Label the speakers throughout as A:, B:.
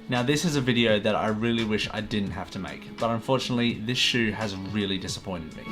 A: Now this is a video that I really wish I didn't have to make, but unfortunately this shoe has really disappointed me.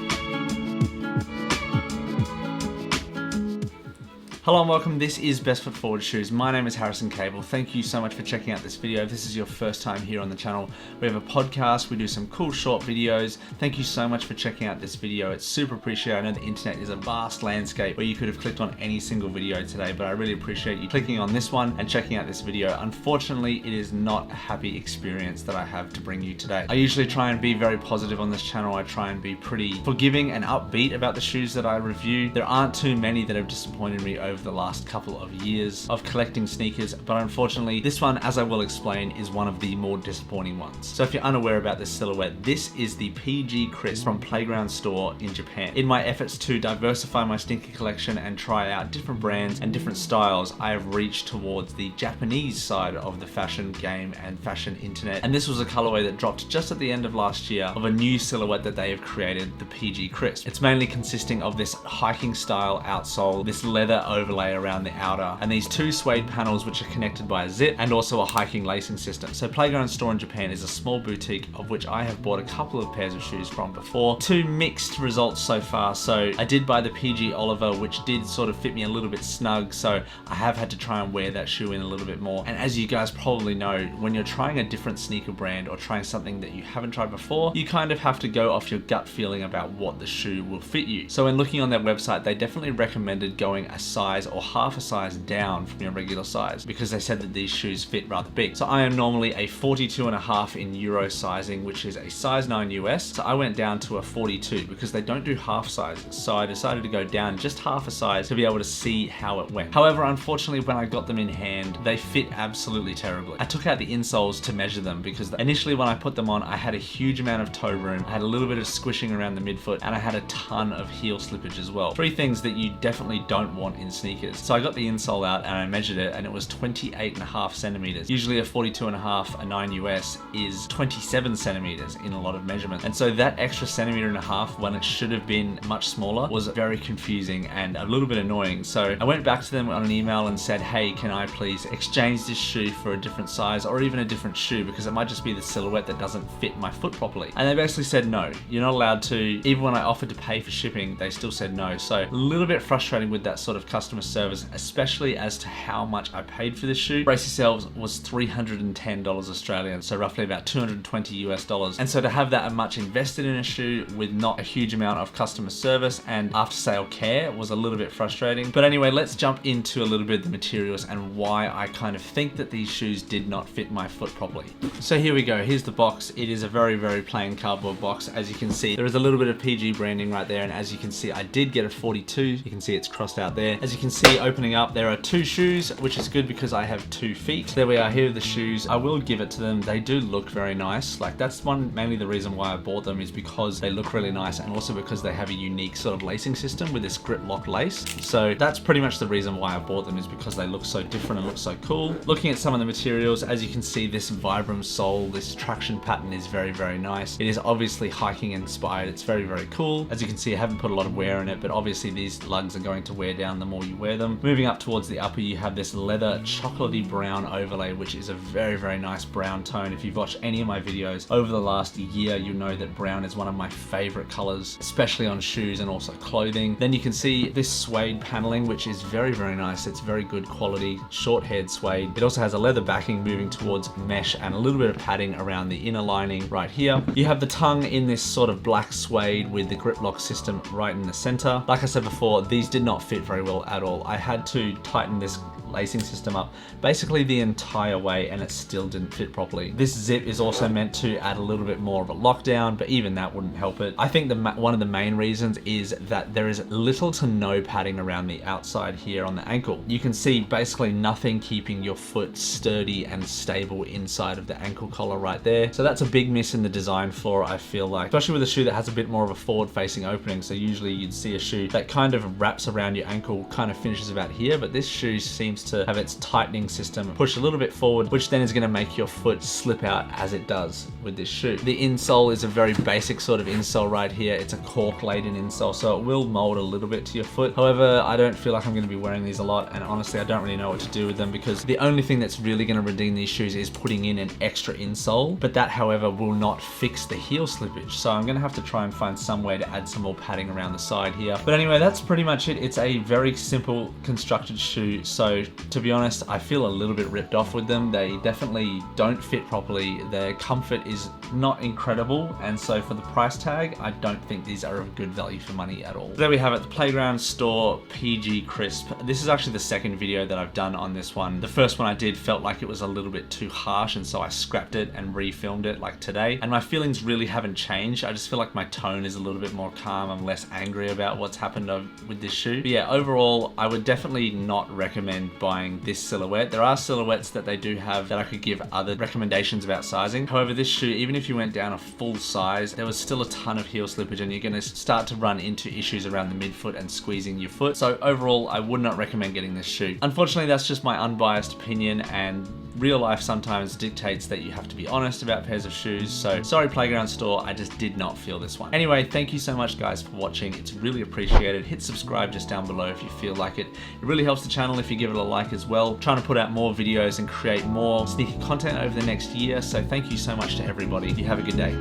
A: Hello and welcome, this is Best Foot Forward Shoes. My name is Harrison Cable. Thank you so much for checking out this video. If this is your first time here on the channel, we have a podcast, we do some cool short videos. Thank you so much for checking out this video. It's super appreciated. I know the internet is a vast landscape where you could have clicked on any single video today, but I really appreciate you clicking on this one and checking out this video. Unfortunately, it is not a happy experience that I have to bring you today. I usually try and be very positive on this channel. I try and be pretty forgiving and upbeat about the shoes that I review. There aren't too many that have disappointed me over the last couple of years of collecting sneakers, but unfortunately this one, as I will explain, is one of the more disappointing ones. So if you're unaware about this silhouette, this is the PG Crisp from Playground Store in Japan. In my efforts to diversify my sneaker collection and try out different brands and different styles, I have reached towards the Japanese side of the fashion game and fashion internet, and this was a colorway that dropped just at the end of last year of a new silhouette that they have created, the PG Crisp. It's mainly consisting of this hiking style outsole, this leather overlay around the outer, and these two suede panels which are connected by a zip, and also a hiking lacing system. So Playground Store in Japan is a small boutique of which I have bought a couple of pairs of shoes from before. Two mixed results so far. So I did buy the PG Oliver, which did sort of fit me a little bit snug, so I have had to try and wear that shoe in a little bit more. And as you guys probably know, when you're trying a different sneaker brand or trying something that you haven't tried before, you kind of have to go off your gut feeling about what the shoe will fit you. So when looking on their website, they definitely recommended going a size or half a size down from your regular size because they said that these shoes fit rather big. So I am normally a 42.5 in Euro sizing, which is a size 9 US. So I went down to a 42 because they don't do half sizes. So I decided to go down just half a size to be able to see how it went. However, unfortunately, when I got them in hand, they fit absolutely terribly. I took out the insoles to measure them because initially when I put them on, I had a huge amount of toe room, I had a little bit of squishing around the midfoot, and I had a ton of heel slippage as well. Three things that you definitely don't want in sneakers. So I got the insole out and I measured it, and it was 28.5 centimeters. Usually a 42.5, a 9 US, is 27 centimeters in a lot of measurements. And so that extra centimeter and a half when it should have been much smaller was very confusing and a little bit annoying. So I went back to them on an email and said, hey, can I please exchange this shoe for a different size or even a different shoe, because it might just be the silhouette that doesn't fit my foot properly. And they basically said, no, you're not allowed to. Even when I offered to pay for shipping, they still said no. So a little bit frustrating with that sort of customer service, especially as to how much I paid for this shoe. Brace yourselves, was $310 Australian, so roughly about 220 US dollars. And so to have that much invested in a shoe with not a huge amount of customer service and after sale care was a little bit frustrating. But anyway, let's jump into a little bit of the materials and why I kind of think that these shoes did not fit my foot properly. So here we go, here's the box. It is a very, very plain cardboard box. As you can see, there is a little bit of PG branding right there, and as you can see, I did get a 42. You can see it's crossed out there. As you can see, opening up, there are two shoes, which is good because I have 2 feet. There we are, here are the shoes. I will give it to them. They do look very nice. Like, that's mainly the reason why I bought them, is because they look really nice, and also because they have a unique sort of lacing system with this grip lock lace. So that's pretty much the reason why I bought them, is because they look so different and look so cool. Looking at some of the materials, as you can see, this vibram sole, this traction pattern is very, very nice. It is obviously hiking inspired. It's very, very cool. As you can see, I haven't put a lot of wear in it, but obviously these lugs are going to wear down the more you wear them. Moving up towards the upper, you have this leather chocolatey brown overlay, which is a very, very nice brown tone. If you've watched any of my videos over the last year, you know that brown is one of my favorite colors, especially on shoes and also clothing. Then you can see this suede paneling, which is very, very nice. It's very good quality, short haired suede. It also has a leather backing moving towards mesh and a little bit of padding around the inner lining right here. You have the tongue in this sort of black suede with the grip lock system right in the center. Like I said before, these did not fit very well at all. I had to tighten this lacing system up basically the entire way, and it still didn't fit properly. This zip is also meant to add a little bit more of a lockdown, but even that wouldn't help it. I think one of the main reasons is that there is little to no padding around the outside here on the ankle. You can see basically nothing keeping your foot sturdy and stable inside of the ankle collar right there. So that's a big miss in the design flaw, I feel like, especially with a shoe that has a bit more of a forward facing opening. So usually you'd see a shoe that kind of wraps around your ankle, kind of finishes about here, but this shoe seems seems to have its tightening system push a little bit forward, which then is going to make your foot slip out as it does with this shoe. The insole is a very basic sort of insole right here. It's a cork laden insole, so it will mold a little bit to your foot. However, I don't feel like I'm going to be wearing these a lot, and honestly I don't really know what to do with them, because the only thing that's really going to redeem these shoes is putting in an extra insole, but that however will not fix the heel slippage. So I'm going to have to try and find some way to add some more padding around the side here. But anyway, that's pretty much it. It's a very simple constructed shoe, so to be honest I feel a little bit ripped off with them. They definitely don't fit properly. Their comfort is not incredible, and so for the price tag I don't think these are a good value for money at all. So there we have it, the Playground Store PG Crisp. This is actually the second video that I've done on this one. The first one I did felt like it was a little bit too harsh, and so I scrapped it and refilmed it like today, and my feelings really haven't changed. I just feel like my tone is a little bit more calm. I'm less angry about what's happened with this shoe. But yeah, overall I would definitely not recommend buying this silhouette. There are silhouettes that they do have that I could give other recommendations about sizing. However, this shoe, even if you went down a full size, there was still a ton of heel slippage, and you're going to start to run into issues around the midfoot and squeezing your foot. So overall I would not recommend getting this shoe. Unfortunately, that's just my unbiased opinion, and real life sometimes dictates that you have to be honest about pairs of shoes. So sorry Playground Store, I just did not feel this one. Anyway, thank you so much guys for watching. It's really appreciated. Hit subscribe just down below if you feel like it. It really helps the channel if you give it a like as well. Trying to put out more videos and create more sneaker content over the next year. So thank you so much to everybody. You have a good day.